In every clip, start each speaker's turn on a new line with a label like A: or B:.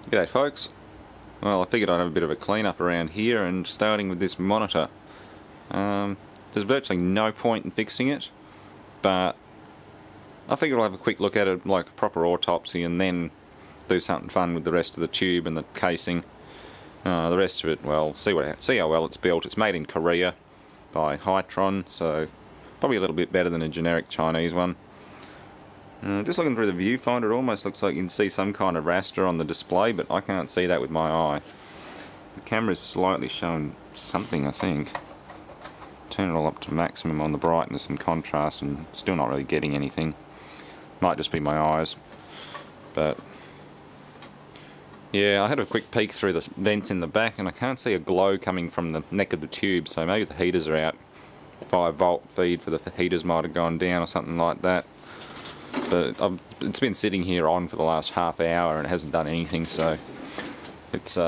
A: G'day folks. Well, I figured I'd have a bit of a clean up around here, and starting with this monitor. There's virtually no point in fixing it, but I figured I'll have a quick look at it like a proper autopsy and then do something fun with the rest of the tube and the casing. The rest of it, well, see how well it's built. It's made in Korea by Hytron, so probably a little bit better than a generic Chinese one. Just looking through the viewfinder, it almost looks like you can see some kind of raster on the display, but I can't see that with my eye. The camera's slightly showing something, I think. Turn it all up to maximum on the brightness and contrast, and still not really getting anything. Might just be my eyes. But yeah, I had a quick peek through the vents in the back, and I can't see a glow coming from the neck of the tube, so maybe the heaters are out. 5-volt feed for the heaters might have gone down or something like that. But it's been sitting here on for the last half hour and it hasn't done anything, so it's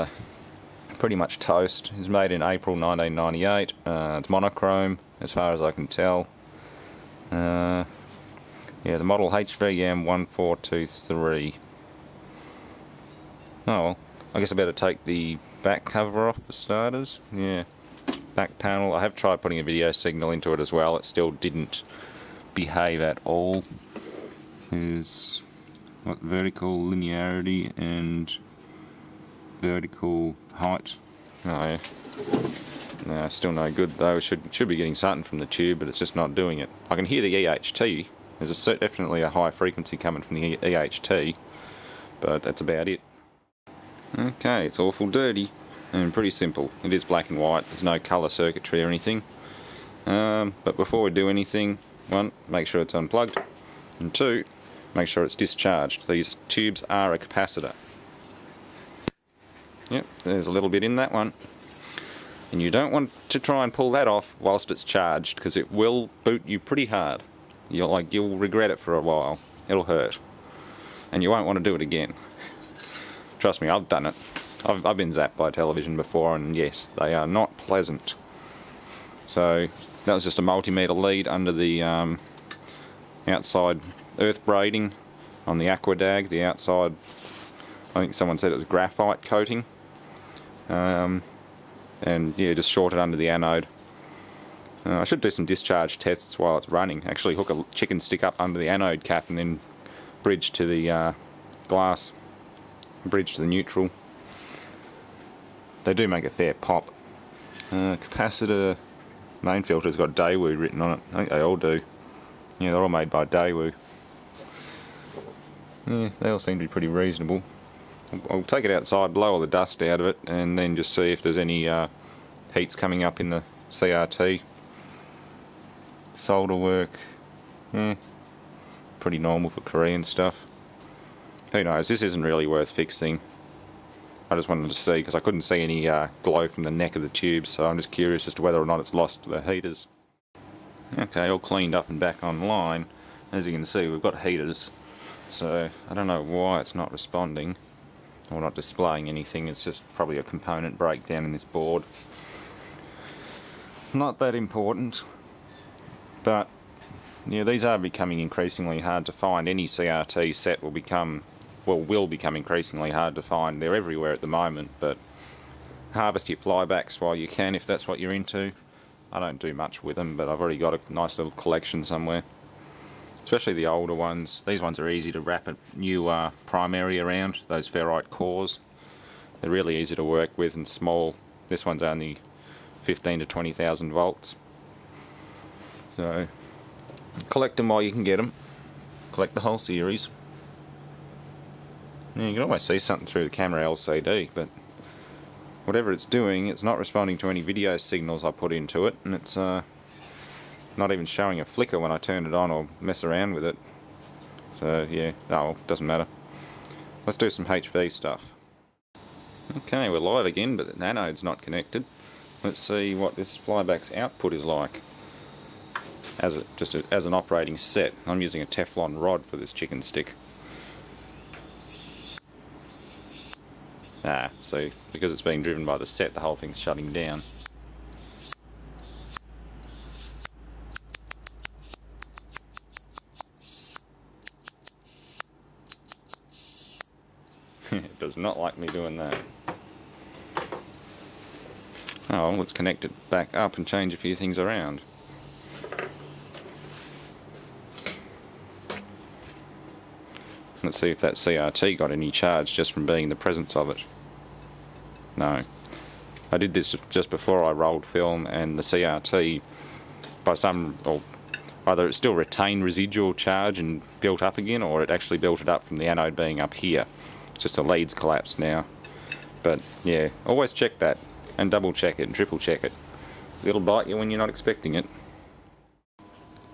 A: pretty much toast. It's made in April 1998. It's monochrome as far as I can tell. Yeah, the model HVM1423. Oh well, I guess I better take the back cover off for starters. Yeah, back panel. I have tried putting a video signal into it as well. It still didn't behave at all. Is what vertical linearity and vertical height. Oh yeah. No, still no good though. Should be getting something from the tube, but it's just not doing it. I can hear the EHT. There's definitely a high frequency coming from the EHT, but that's about it. Okay, it's awful dirty and pretty simple. It is black and white. There's no colour circuitry or anything. But before we do anything, one, make sure it's unplugged, and two, make sure it's discharged. These tubes are a capacitor. Yep, there's a little bit in that one. And you don't want to try and pull that off whilst it's charged, because it will boot you pretty hard. You'll regret it for a while. It'll hurt. And you won't want to do it again. Trust me, I've done it. I've been zapped by television before, and yes, they are not pleasant. So that was just a multimeter lead under the outside earth braiding on the aquadag, the outside, I think someone said it was graphite coating, and yeah, just shorted under the anode. I should do some discharge tests while it's running. Actually hook a chicken stick up under the anode cap and then bridge to the glass, bridge to the neutral. They do make a fair pop. Capacitor main filter's got Daewoo written on it. I think they all do. Yeah, they're all made by Daewoo. Yeah, they all seem to be pretty reasonable. I'll take it outside, blow all the dust out of it, and then just see if there's any heats coming up in the CRT. Solder work, yeah, pretty normal for Korean stuff. Who knows, this isn't really worth fixing. I just wanted to see, because I couldn't see any glow from the neck of the tube, so I'm just curious as to whether or not it's lost the heaters. Okay, all cleaned up and back online. As you can see, we've got heaters. So I don't know why it's not responding or not displaying anything. It's just probably a component breakdown in this board. Not that important, but yeah, these are becoming increasingly hard to find. Any CRT set will become increasingly hard to find. They're everywhere at the moment, but harvest your flybacks while you can if that's what you're into. I don't do much with them, but I've already got a nice little collection somewhere. Especially the older ones. These ones are easy to wrap a new primary around, those ferrite cores. They're really easy to work with and small. This one's only 15 to 20,000 volts. So collect them while you can get them. Collect the whole series. Yeah, you can almost see something through the camera LCD, but whatever it's doing, it's not responding to any video signals I put into it, and it's not even showing a flicker when I turn it on or mess around with it. So yeah, oh, doesn't matter. Let's do some HV stuff. Okay, we're live again, but the anode's not connected. Let's see what this flyback's output is like as an operating set. I'm using a Teflon rod for this chicken stick. So because it's being driven by the set, the whole thing's shutting down. does not like me doing that. Oh, well, let's connect it back up and change a few things around. Let's see if that CRT got any charge just from being the presence of it. No. I did this just before I rolled film, and the CRT, by some, or either it still retained residual charge and built up again, or it actually built it up from the anode being up here. It's just the leads collapsed now. But yeah, always check that, and double check it and triple check it. It'll bite you when you're not expecting it.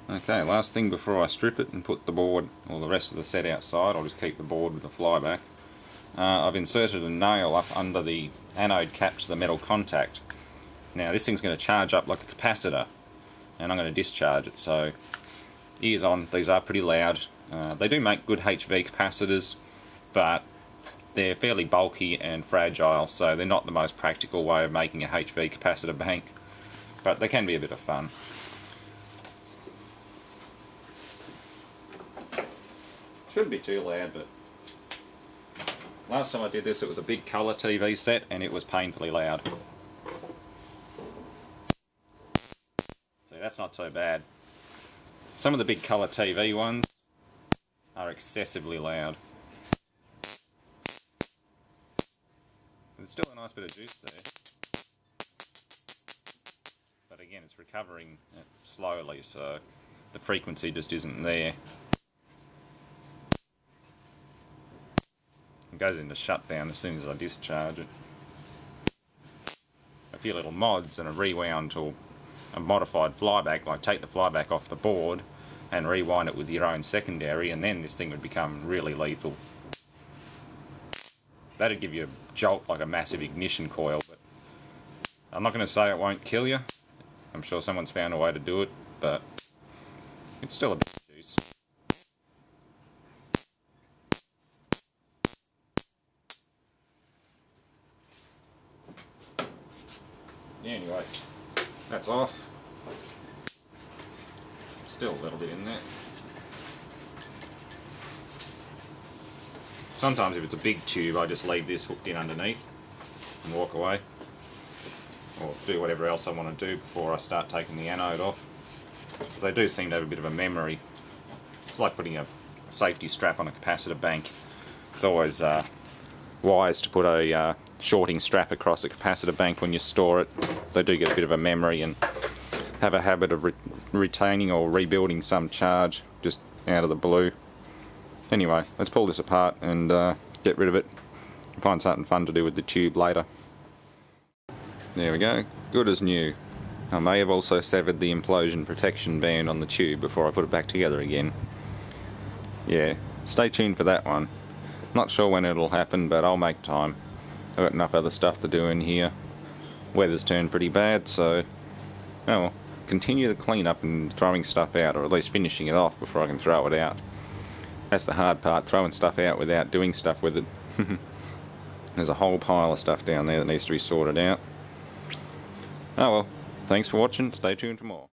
A: Okay, last thing before I strip it and put the board or the rest of the set outside, I'll just keep the board with the flyback. I've inserted a nail up under the anode cap to the metal contact. Now this thing's going to charge up like a capacitor, and I'm going to discharge it, so ears on. These are pretty loud. They do make good HV capacitors, but they're fairly bulky and fragile, so they're not the most practical way of making a HV capacitor bank, but they can be a bit of fun. Shouldn't be too loud, but last time I did this it was a big colour TV set and it was painfully loud. See, that's not so bad. Some of the big colour TV ones are excessively loud. There's still a nice bit of juice there. But again, it's recovering slowly, so the frequency just isn't there. It goes into shutdown as soon as I discharge it. A few little mods and a rewound to a modified flyback, like take the flyback off the board and rewind it with your own secondary, and then this thing would become really lethal. That'd give you a jolt like a massive ignition coil, but I'm not going to say it won't kill you. I'm sure someone's found a way to do it, but it's still a bit of juice. Anyway, that's off. Still a little bit in there. Sometimes if it's a big tube, I just leave this hooked in underneath and walk away, or do whatever else I want to do before I start taking the anode off, because they do seem to have a bit of a memory. It's like putting a safety strap on a capacitor bank. It's always wise to put a shorting strap across a capacitor bank when you store it. They do get a bit of a memory and have a habit of retaining or rebuilding some charge just out of the blue. Anyway, let's pull this apart and get rid of it. Find something fun to do with the tube later. There we go, good as new. I may have also severed the implosion protection band on the tube before I put it back together again. Yeah, stay tuned for that one. Not sure when it'll happen, but I'll make time. I've got enough other stuff to do in here. Weather's turned pretty bad, so well, continue the cleanup and throwing stuff out, or at least finishing it off before I can throw it out. That's the hard part, throwing stuff out without doing stuff with it. There's a whole pile of stuff down there that needs to be sorted out. Oh well, thanks for watching, stay tuned for more.